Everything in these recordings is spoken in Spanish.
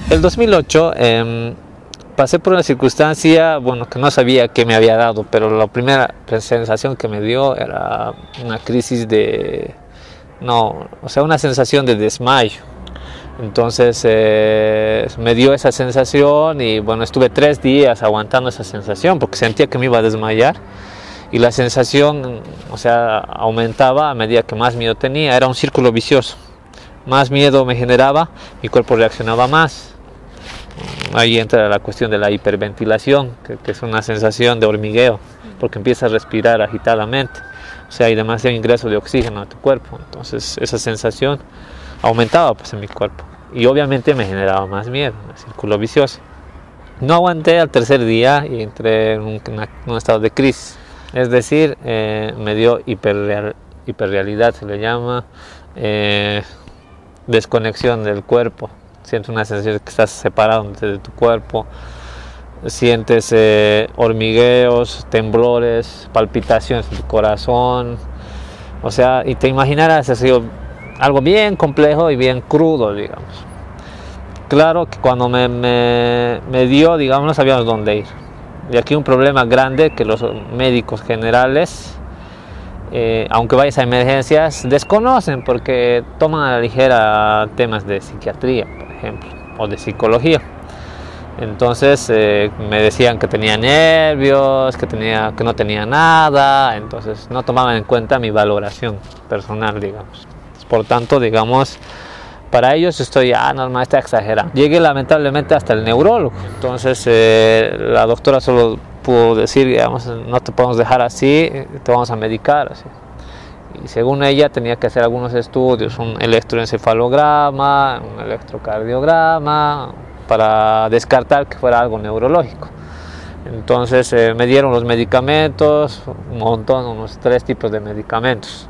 El 2008 pasé por una circunstancia, bueno, que no sabía qué me había dado, pero la primera sensación que me dio era una crisis de, no, o sea, una sensación de desmayo. Entonces me dio esa sensación y bueno, estuve 3 días aguantando esa sensación porque sentía que me iba a desmayar y la sensación, o sea, aumentaba a medida que más miedo tenía. Era un círculo vicioso. Más miedo me generaba, mi cuerpo reaccionaba más. Ahí entra la cuestión de la hiperventilación, que es una sensación de hormigueo, porque empiezas a respirar agitadamente. O sea, hay demasiado ingreso de oxígeno a tu cuerpo. Entonces esa sensación aumentaba pues en mi cuerpo. Y obviamente me generaba más miedo, un círculo vicioso. No aguanté al 3er día y entré en un estado de crisis. Es decir, me dio hiperrealidad, se le llama, desconexión del cuerpo. Sientes una sensación de que estás separado de tu cuerpo, sientes hormigueos, temblores, palpitaciones en tu corazón, o sea, y te imaginarás, ha sido algo bien complejo y bien crudo, digamos. Claro que cuando me dio, digamos, no sabíamos dónde ir. Y aquí un problema grande que los médicos generales, aunque vayas a emergencias, desconocen porque toman a la ligera temas de psiquiatría, por ejemplo, o de psicología. Entonces me decían que tenía nervios, que no tenía nada, entonces no tomaban en cuenta mi valoración personal, digamos. Por tanto, digamos, para ellos estoy, normal, está exagerado. Llegué lamentablemente hasta el neurólogo, entonces la doctora solo pudo decir, digamos, no te podemos dejar así, te vamos a medicar así. Y según ella tenía que hacer algunos estudios, un electroencefalograma, un electrocardiograma, para descartar que fuera algo neurológico. Entonces me dieron los medicamentos, un montón, unos 3 tipos de medicamentos.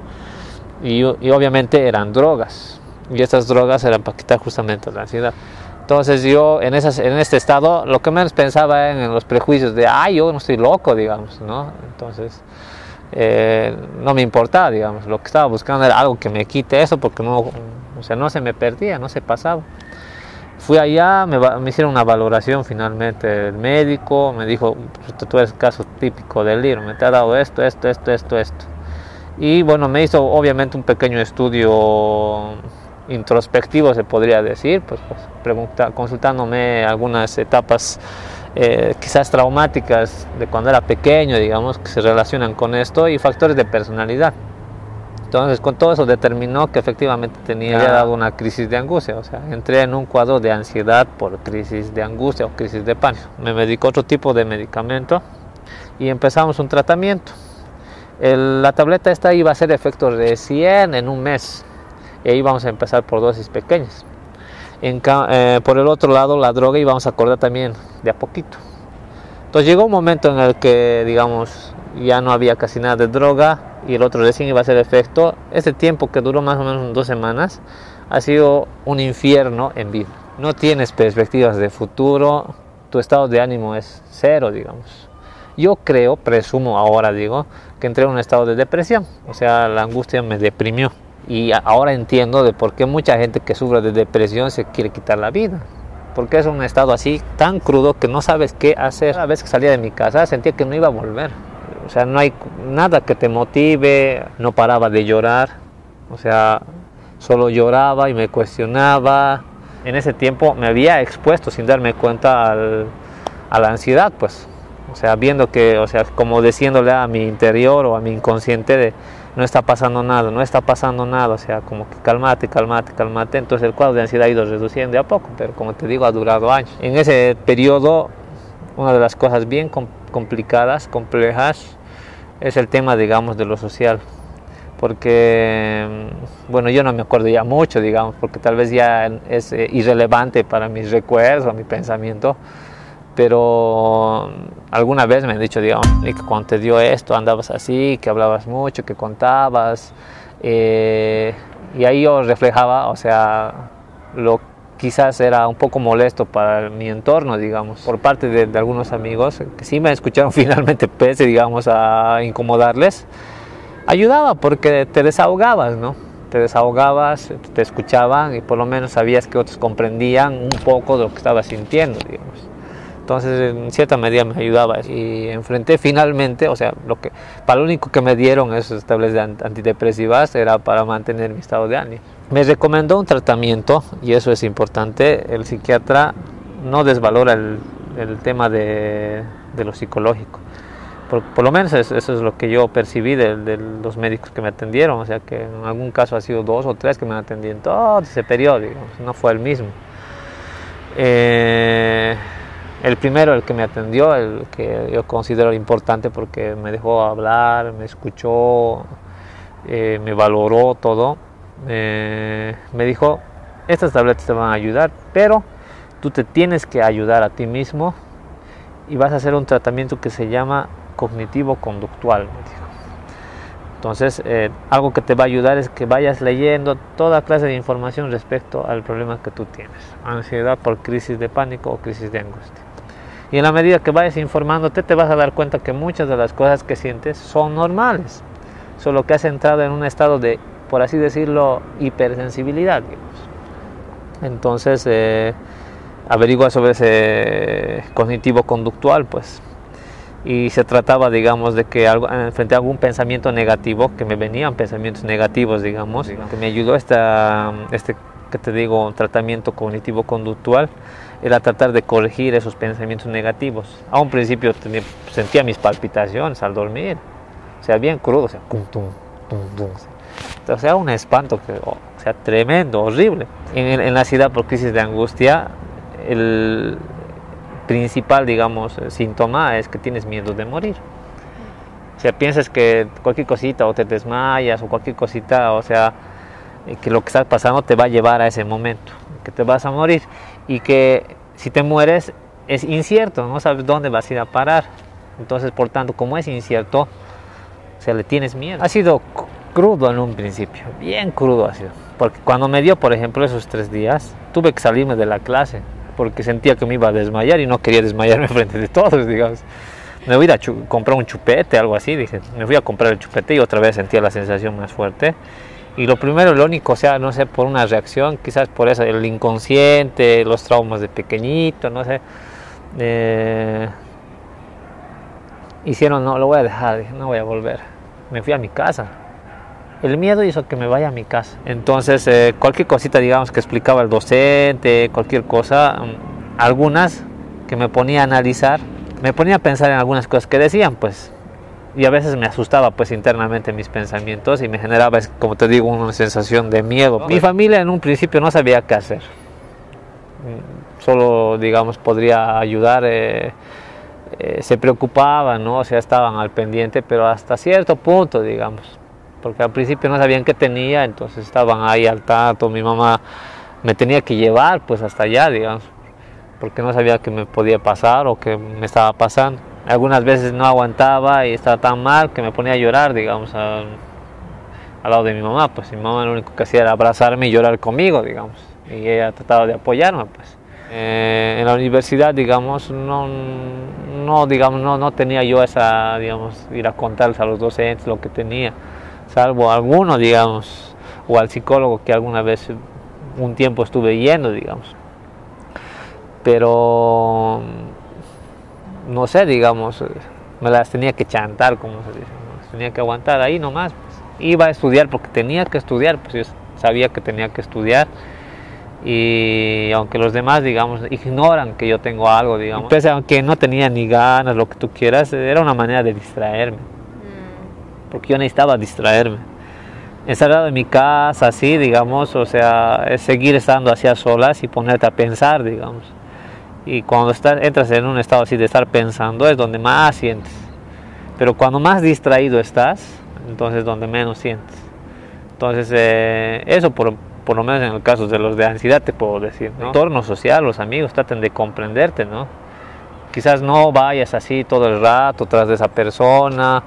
Y obviamente eran drogas. Y estas drogas eran para quitar justamente la ansiedad. Entonces yo en este estado lo que menos pensaba en los prejuicios de, yo no estoy loco, digamos, ¿no? Entonces no me importaba, digamos, lo que estaba buscando era algo que me quite eso porque no, o sea, no se me perdía, no se pasaba. Fui allá, me hicieron una valoración finalmente, el médico me dijo, tú eres caso típico del libro, me te ha dado esto. Y bueno, me hizo obviamente un pequeño estudio introspectivo, se podría decir, pues consultándome algunas etapas quizás traumáticas de cuando era pequeño, digamos, que se relacionan con esto, y factores de personalidad. Entonces, con todo eso determinó que efectivamente había dado una crisis de angustia, o sea, entré en un cuadro de ansiedad por crisis de angustia o crisis de pánico. Me medicó otro tipo de medicamento y empezamos un tratamiento. La tableta esta iba a hacer efecto recién en un mes, y ahí vamos a empezar por dosis pequeñas. Por el otro lado, la droga íbamos a acordar también de a poquito. Entonces llegó un momento en el que, digamos, ya no había casi nada de droga y el otro recién iba a hacer efecto. Ese tiempo, que duró más o menos 2 semanas, ha sido un infierno en vida. No tienes perspectivas de futuro, tu estado de ánimo es 0, digamos. Yo creo, presumo ahora, digo, que entré en un estado de depresión, o sea, la angustia me deprimió. Y ahora entiendo de por qué mucha gente que sufre de depresión se quiere quitar la vida. Porque es un estado así tan crudo que no sabes qué hacer. Cada vez que salía de mi casa sentía que no iba a volver. O sea, no hay nada que te motive, no paraba de llorar. O sea, solo lloraba y me cuestionaba. En ese tiempo me había expuesto sin darme cuenta a la ansiedad, pues. O sea, viendo que, o sea, como diciéndole a mi interior o a mi inconsciente de no está pasando nada, o sea, como que cálmate. Entonces el cuadro de ansiedad ha ido reduciendo de a poco, pero como te digo, ha durado años. En ese periodo, una de las cosas bien complicadas, complejas, es el tema, digamos, de lo social. Porque, bueno, yo no me acuerdo ya mucho, digamos, porque tal vez ya es irrelevante para mis recuerdos o mi pensamiento. Pero alguna vez me han dicho, digamos, que cuando te dio esto andabas así, que hablabas mucho, que contabas, y ahí yo reflejaba, o sea, lo quizás era un poco molesto para mi entorno, digamos, por parte de algunos amigos que sí me escucharon finalmente, pese, digamos, a incomodarles. Ayudaba porque te desahogabas, ¿no? te desahogabas, te escuchaban y por lo menos sabías que otros comprendían un poco de lo que estabas sintiendo, digamos. Entonces, en cierta medida me ayudaba y enfrenté finalmente, o sea, para lo único que me dieron esos tablets antidepresivas era para mantener mi estado de ánimo. Me recomendó un tratamiento y eso es importante. El psiquiatra no desvalora el tema de lo psicológico. Por lo menos eso es lo que yo percibí de los médicos que me atendieron, o sea que en algún caso ha sido 2 o 3 que me han atendido en todo ese periodo, digamos, no fue el mismo. El primero, el que me atendió, el que yo considero importante porque me dejó hablar, me escuchó, me valoró todo, me dijo, estas tabletas te van a ayudar, pero tú te tienes que ayudar a ti mismo y vas a hacer un tratamiento que se llama cognitivo-conductual, me dijo. Entonces, algo que te va a ayudar es que vayas leyendo toda clase de información respecto al problema que tú tienes, ansiedad por crisis de pánico o crisis de angustia. Y en la medida que vayas informándote, te vas a dar cuenta que muchas de las cosas que sientes son normales, solo que has entrado en un estado de, por así decirlo, hipersensibilidad, digamos. Entonces, averigua sobre ese cognitivo-conductual, pues. Y se trataba, digamos, de que frente a algún pensamiento negativo, que me venían pensamientos negativos, digamos, que me ayudó que te digo, tratamiento cognitivo-conductual, era tratar de corregir esos pensamientos negativos. A un principio sentía mis palpitaciones al dormir, o sea, bien crudo, o sea, tum, tum, tum, tum. O sea, un espanto, o sea, tremendo, horrible. En la ansiedad por crisis de angustia, el principal, digamos, síntoma es que tienes miedo de morir. O sea, piensas que cualquier cosita o te desmayas o cualquier cosita, o sea, que lo que está pasando te va a llevar a ese momento, que te vas a morir y que si te mueres es incierto, no sabes dónde vas a ir a parar. Entonces, por tanto, como es incierto, o sea, le tienes miedo. Ha sido crudo en un principio, bien crudo ha sido, porque cuando me dio, por ejemplo, esos 3 días, tuve que salirme de la clase, porque sentía que me iba a desmayar y no quería desmayarme frente de todos, digamos. Me voy a ir a comprar un chupete, algo así, dije, me fui a comprar el chupete y otra vez sentía la sensación más fuerte. Y lo primero, lo único, o sea, no sé, por una reacción, quizás por eso, el inconsciente, los traumas de pequeñito, no sé, hicieron, no, lo voy a dejar, dije, no voy a volver. Me fui a mi casa. El miedo hizo que me vaya a mi casa. Entonces, cualquier cosita, digamos, que explicaba el docente, cualquier cosa, algunas que me ponía a analizar, me ponía a pensar en algunas cosas que decían, pues, y a veces me asustaba, pues, internamente mis pensamientos y me generaba, como te digo, una sensación de miedo. Mi familia en un principio no sabía qué hacer. Solo, digamos, podría ayudar, se preocupaban, ¿no? O sea, estaban al pendiente, pero hasta cierto punto, digamos. Porque al principio no sabían qué tenía, entonces estaban ahí al tanto. Mi mamá me tenía que llevar pues hasta allá, digamos, porque no sabía qué me podía pasar o qué me estaba pasando. Algunas veces no aguantaba y estaba tan mal que me ponía a llorar, digamos, al lado de mi mamá. Pues mi mamá lo único que hacía era abrazarme y llorar conmigo, digamos, y ella trataba de apoyarme, pues. En la universidad, digamos, no tenía yo esa, digamos, ir a contarles a los docentes lo que tenía, salvo alguno, digamos, o al psicólogo que alguna vez, un tiempo estuve yendo, digamos. Pero, no sé, digamos, me las tenía que chantar, como se dice, ¿no? Tenía que aguantar ahí nomás. Pues. Iba a estudiar porque tenía que estudiar, pues yo sabía que tenía que estudiar. Y aunque los demás, digamos, ignoran que yo tengo algo, digamos, pese a que no tenía ni ganas, lo que tú quieras, era una manera de distraerme. Porque yo necesitaba distraerme. Encerrado en mi casa, así, digamos, o sea, es seguir estando así a solas y ponerte a pensar, digamos. Y cuando entras en un estado así de estar pensando, es donde más sientes. Pero cuando más distraído estás, entonces es donde menos sientes. Entonces, eso por lo menos en el caso de los de ansiedad te puedo decir, ¿no? El entorno social, los amigos traten de comprenderte, ¿no? Quizás no vayas así todo el rato tras de esa persona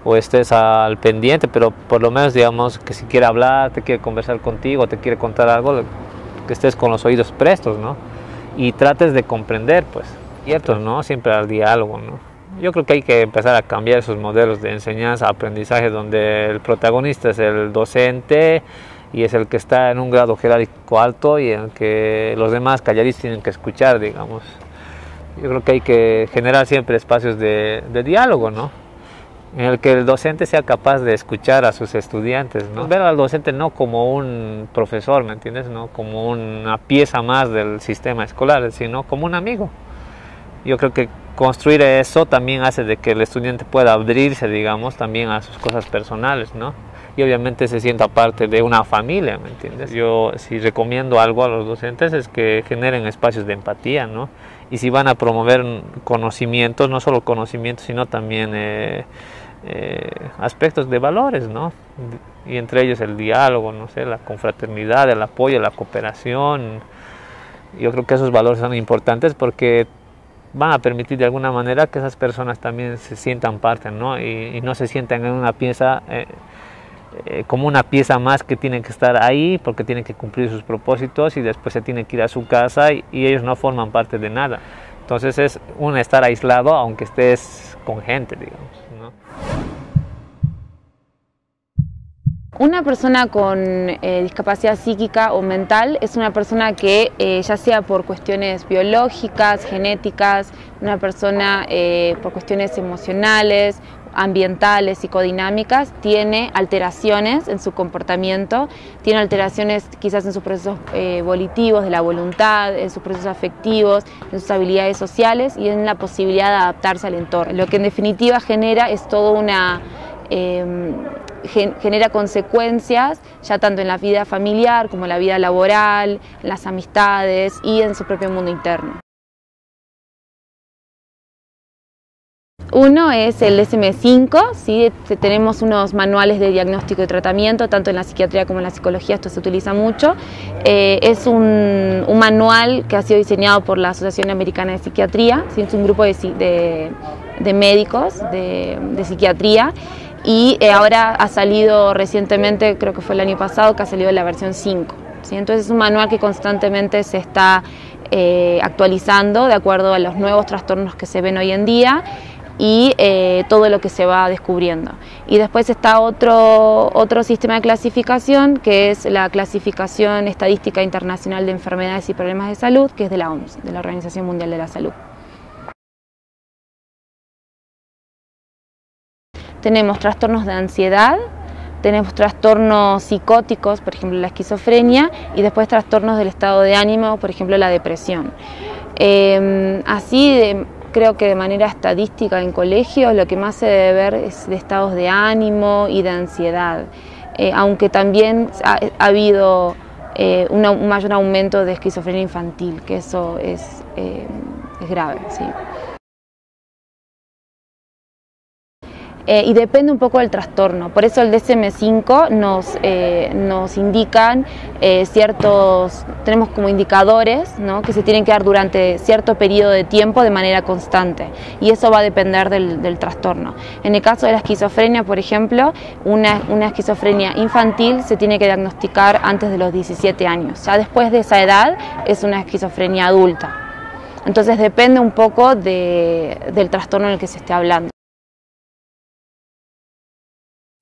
o estés al pendiente, pero por lo menos, digamos, que si quiere hablar, te quiere conversar contigo, te quiere contar algo, que estés con los oídos prestos, ¿no? Y trates de comprender, pues, cierto, ¿no? Siempre al diálogo, ¿no? Yo creo que hay que empezar a cambiar esos modelos de enseñanza, aprendizaje, donde el protagonista es el docente y es el que está en un grado jerárquico alto y en el que los demás calladitos tienen que escuchar, digamos. Yo creo que hay que generar siempre espacios de diálogo, ¿no? En el que el docente sea capaz de escuchar a sus estudiantes, ¿no? Ver al docente no como un profesor, ¿me entiendes? No como una pieza más del sistema escolar, sino como un amigo. Yo creo que construir eso también hace de que el estudiante pueda abrirse, digamos, también a sus cosas personales, ¿no? Y obviamente se sienta parte de una familia, ¿me entiendes? Yo si recomiendo algo a los docentes es que generen espacios de empatía, ¿no? Y si van a promover conocimientos, no solo conocimientos, sino también aspectos de valores, ¿no? Y entre ellos el diálogo, no sé, la confraternidad, el apoyo, la cooperación. Yo creo que esos valores son importantes porque van a permitir de alguna manera que esas personas también se sientan parte, ¿no? Y no se sientan en una pieza como una pieza más que tienen que estar ahí porque tienen que cumplir sus propósitos y después se tienen que ir a su casa y ellos no forman parte de nada. Entonces es un estar aislado aunque estés con gente, digamos, ¿no? Una persona con discapacidad psíquica o mental es una persona que, ya sea por cuestiones biológicas, genéticas, una persona por cuestiones emocionales, ambientales, psicodinámicas, tiene alteraciones en su comportamiento, tiene alteraciones quizás en sus procesos volitivos, de la voluntad, en sus procesos afectivos, en sus habilidades sociales y en la posibilidad de adaptarse al entorno. Lo que en definitiva genera es toda una... genera consecuencias ya tanto en la vida familiar como en la vida laboral, en las amistades y en su propio mundo interno. Uno es el DSM-5, ¿sí? Tenemos unos manuales de diagnóstico y tratamiento, tanto en la psiquiatría como en la psicología, esto se utiliza mucho. Es un manual que ha sido diseñado por la Asociación Americana de Psiquiatría, ¿sí? Es un grupo de médicos de psiquiatría, y ahora ha salido recientemente, creo que fue el año pasado, que ha salido la versión 5. ¿Sí? Entonces es un manual que constantemente se está actualizando de acuerdo a los nuevos trastornos que se ven hoy en día y todo lo que se va descubriendo. Y después está otro sistema de clasificación, que es la clasificación estadística internacional de enfermedades y problemas de salud, que es de la OMS, de la Organización Mundial de la Salud. Tenemos trastornos de ansiedad, tenemos trastornos psicóticos, por ejemplo la esquizofrenia, y después trastornos del estado de ánimo, por ejemplo la depresión. Creo que de manera estadística en colegios lo que más se debe ver es de estados de ánimo y de ansiedad, aunque también ha habido un mayor aumento de esquizofrenia infantil, que eso es grave, ¿sí? Y depende un poco del trastorno, por eso el DSM-5 nos indican tenemos como indicadores, ¿no?, que se tienen que dar durante cierto periodo de tiempo de manera constante, y eso va a depender del trastorno. En el caso de la esquizofrenia, por ejemplo, una esquizofrenia infantil se tiene que diagnosticar antes de los 17 años, ya después de esa edad es una esquizofrenia adulta. Entonces depende un poco del trastorno en el que se esté hablando.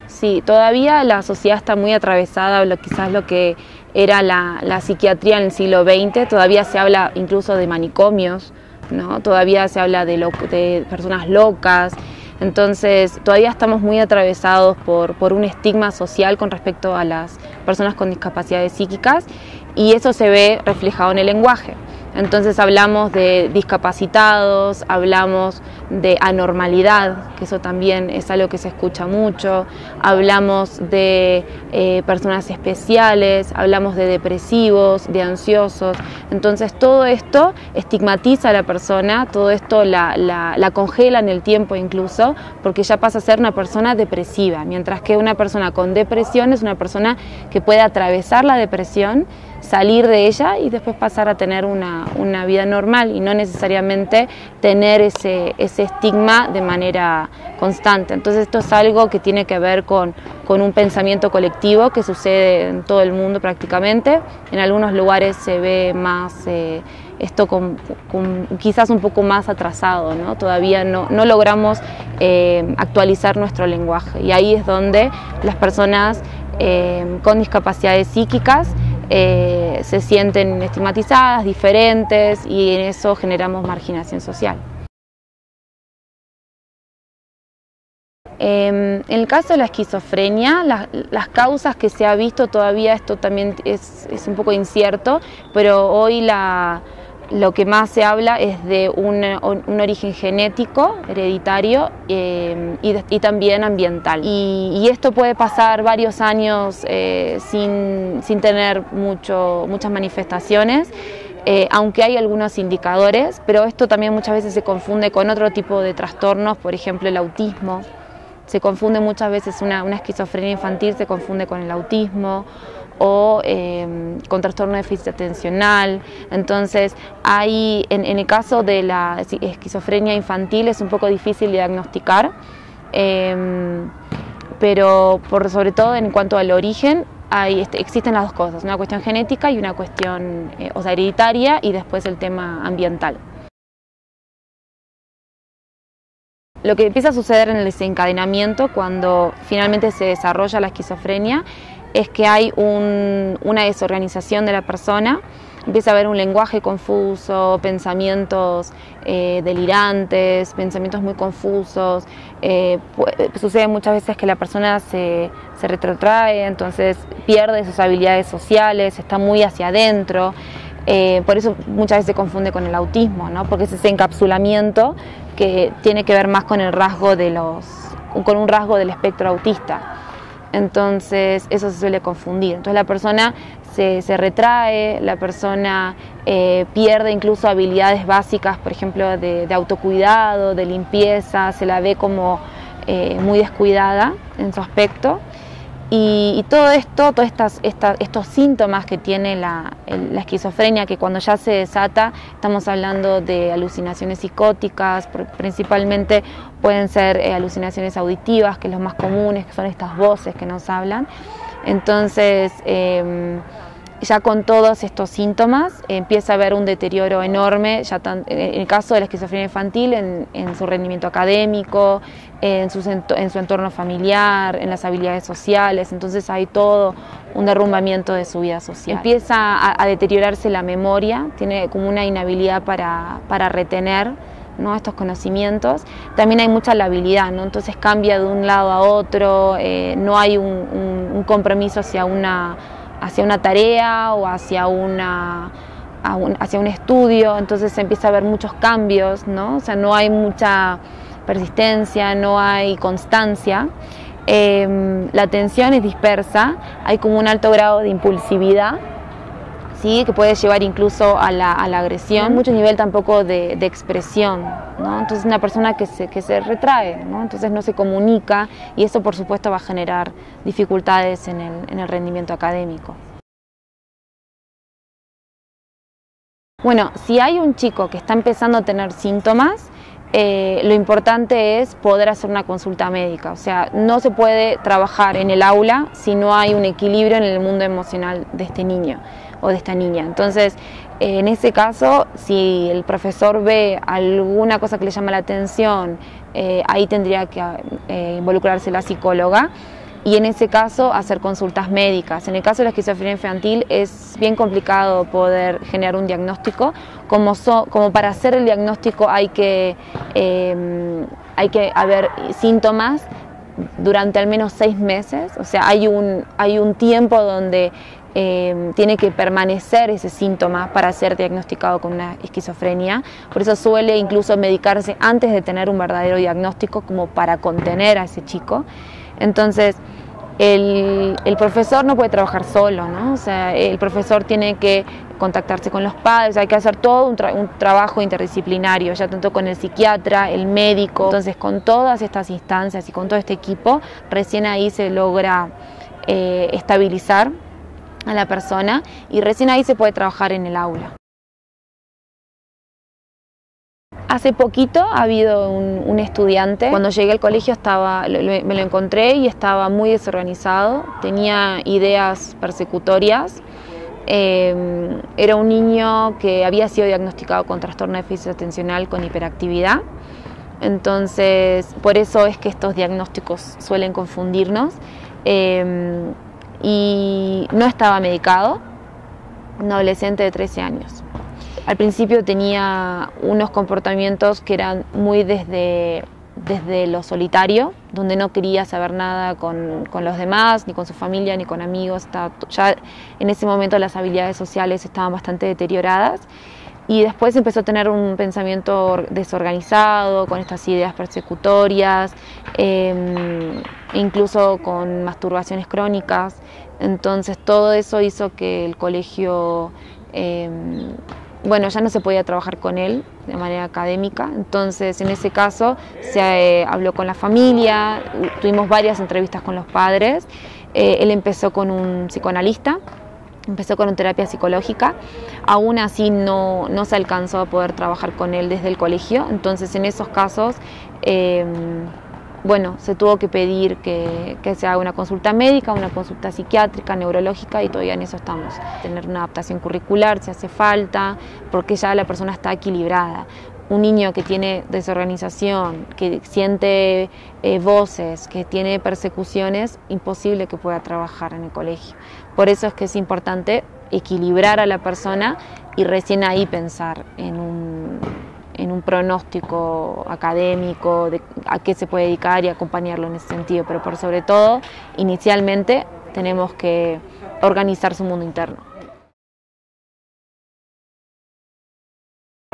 Sí, todavía la sociedad está muy atravesada, quizás lo que era la psiquiatría en el siglo XX, todavía se habla incluso de manicomios, ¿no? Todavía se habla de personas locas, entonces todavía estamos muy atravesados por un estigma social con respecto a las personas con discapacidades psíquicas, y eso se ve reflejado en el lenguaje. Entonces hablamos de discapacitados, hablamos de anormalidad, que eso también es algo que se escucha mucho, hablamos de personas especiales, hablamos de depresivos, de ansiosos. Entonces todo esto estigmatiza a la persona, todo esto la congela en el tiempo incluso, porque ya pasa a ser una persona depresiva, mientras que una persona con depresión es una persona que puede atravesar la depresión, salir de ella y después pasar a tener una vida normal y no necesariamente tener ese estigma de manera constante. Entonces esto es algo que tiene que ver con un pensamiento colectivo que sucede en todo el mundo prácticamente. En algunos lugares se ve más esto quizás un poco más atrasado, ¿no? Todavía no logramos actualizar nuestro lenguaje, y ahí es donde las personas con discapacidades psíquicas se sienten estigmatizadas, diferentes, y en eso generamos marginación social. En el caso de la esquizofrenia, las causas que se ha visto todavía, esto también es un poco incierto, pero hoy lo que más se habla es de un origen genético, hereditario y también ambiental. Y esto puede pasar varios años sin tener muchas manifestaciones. Aunque hay algunos indicadores, pero esto también muchas veces se confunde con otro tipo de trastornos, por ejemplo el autismo. Se confunde muchas veces una esquizofrenia infantil, se confunde con el autismo o con trastorno de déficit atencional. Entonces, en el caso de la esquizofrenia infantil es un poco difícil diagnosticar, pero sobre todo en cuanto al origen, existen las dos cosas, una cuestión genética y una cuestión hereditaria, y después el tema ambiental. Lo que empieza a suceder en el desencadenamiento cuando finalmente se desarrolla la esquizofrenia es que hay una desorganización de la persona, empieza a haber un lenguaje confuso, pensamientos delirantes, pensamientos muy confusos. Sucede muchas veces que la persona se retrotrae, entonces pierde sus habilidades sociales, está muy hacia adentro. Por eso muchas veces se confunde con el autismo, ¿no? Porque es ese encapsulamiento que tiene que ver más con un rasgo del espectro autista. Entonces eso se suele confundir. Entonces la persona se retrae, la persona pierde incluso habilidades básicas, por ejemplo de autocuidado, de limpieza, se la ve como muy descuidada en su aspecto. Y todo esto, estos síntomas que tiene la esquizofrenia, que cuando ya se desata, estamos hablando de alucinaciones psicóticas, principalmente pueden ser alucinaciones auditivas, que es lo más comunes, que son estas voces que nos hablan. Entonces, ya con todos estos síntomas empieza a haber un deterioro enorme, en el caso de la esquizofrenia infantil, en su rendimiento académico, en su entorno familiar, en las habilidades sociales. Entonces hay todo un derrumbamiento de su vida social. Empieza a deteriorarse la memoria, tiene como una inhabilidad para retener, ¿no?, estos conocimientos. También hay mucha labilidad, ¿no? Entonces cambia de un lado a otro, no hay un compromiso hacia una tarea o hacia un estudio. Entonces se empieza a ver muchos cambios, ¿no? O sea, no hay mucha persistencia, no hay constancia. La atención es dispersa, hay como un alto grado de impulsividad, ¿sí?, que puede llevar incluso a la agresión. No hay mucho nivel tampoco de expresión, ¿no? Entonces una persona que se retrae, ¿no? Entonces no se comunica, y eso por supuesto va a generar dificultades en el rendimiento académico. Bueno, si hay un chico que está empezando a tener síntomas, lo importante es poder hacer una consulta médica. O sea, no se puede trabajar en el aula si no hay un equilibrio en el mundo emocional de este niño o de esta niña. Entonces, en ese caso, si el profesor ve alguna cosa que le llama la atención, ahí tendría que involucrarse la psicóloga, y en ese caso hacer consultas médicas. En el caso de la esquizofrenia infantil es bien complicado poder generar un diagnóstico. Como para hacer el diagnóstico hay que haber síntomas durante al menos 6 meses, o sea, hay un tiempo donde tiene que permanecer ese síntoma para ser diagnosticado con una esquizofrenia. Por eso suele incluso medicarse antes de tener un verdadero diagnóstico, como para contener a ese chico. Entonces, el profesor no puede trabajar solo, ¿no? O sea, el profesor tiene que contactarse con los padres, hay que hacer todo un trabajo interdisciplinario, ya tanto con el psiquiatra, el médico. Entonces, con todas estas instancias y con todo este equipo, recién ahí se logra estabilizar a la persona, y recién ahí se puede trabajar en el aula. Hace poquito ha habido un estudiante, cuando llegué al colegio me lo encontré y estaba muy desorganizado, tenía ideas persecutorias. Era un niño que había sido diagnosticado con trastorno de déficit atencional con hiperactividad. Entonces, por eso es que estos diagnósticos suelen confundirnos. y no estaba medicado, un adolescente de 13 años. Al principio tenía unos comportamientos que eran muy desde lo solitario, donde no quería saber nada con los demás, ni con su familia, ni con amigos. Ya en ese momento las habilidades sociales estaban bastante deterioradas. Y después empezó a tener un pensamiento desorganizado, con estas ideas persecutorias, incluso con masturbaciones crónicas. Entonces todo eso hizo que el colegio, bueno, ya no se podía trabajar con él de manera académica. Entonces en ese caso se habló con la familia, tuvimos varias entrevistas con los padres. Él empezó con un psicoanalista. Empezó con una terapia psicológica, aún así no se alcanzó a poder trabajar con él desde el colegio. Entonces en esos casos, bueno, se tuvo que pedir que se haga una consulta médica, una consulta psiquiátrica, neurológica, y todavía en eso estamos. Tener una adaptación curricular si hace falta, porque ya la persona está equilibrada. Un niño que tiene desorganización, que siente voces, que tiene persecuciones, imposible que pueda trabajar en el colegio. Por eso es que es importante equilibrar a la persona y recién ahí pensar en un pronóstico académico, de a qué se puede dedicar y acompañarlo en ese sentido. Pero por sobre todo, inicialmente tenemos que organizar su mundo interno.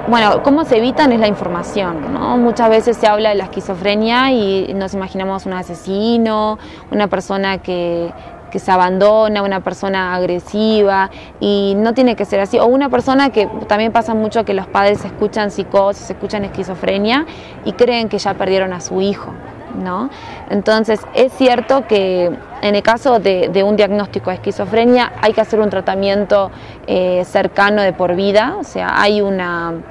Bueno, ¿cómo se evitan? Es la información, ¿no? Muchas veces se habla de la esquizofrenia y nos imaginamos un asesino, una persona que se abandona, una persona agresiva, y no tiene que ser así. O una persona que también pasa mucho, que los padres escuchan psicosis, escuchan esquizofrenia y creen que ya perdieron a su hijo, ¿no? Entonces es cierto que en el caso de un diagnóstico de esquizofrenia hay que hacer un tratamiento cercano de por vida. O sea, hay una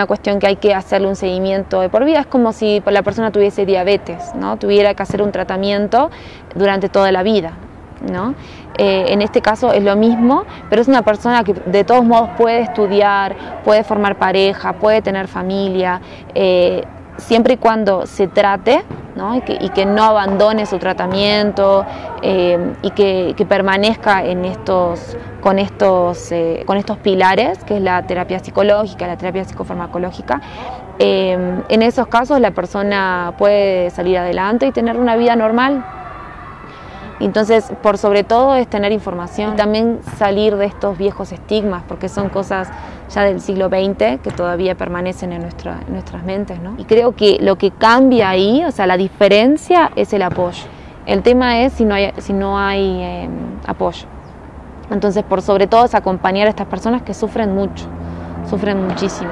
cuestión que hay que hacerle un seguimiento de por vida. Es como si la persona tuviese diabetes, ¿no? Tuviera que hacer un tratamiento durante toda la vida, ¿no? En este caso es lo mismo, pero es una persona que de todos modos puede estudiar, puede formar pareja, puede tener familia, siempre y cuando se trate, ¿no? y que no abandone su tratamiento, y que permanezca con estos pilares, que es la terapia psicológica, la terapia psicofarmacológica. En esos casos la persona puede salir adelante y tener una vida normal. Entonces, por sobre todo es tener información y también salir de estos viejos estigmas, porque son cosas ya del siglo XX que todavía permanecen en nuestras mentes, ¿no? Y creo que lo que cambia ahí, o sea, la diferencia es el apoyo. El tema es si no hay apoyo. Entonces, por sobre todo es acompañar a estas personas que sufren mucho, sufren muchísimo.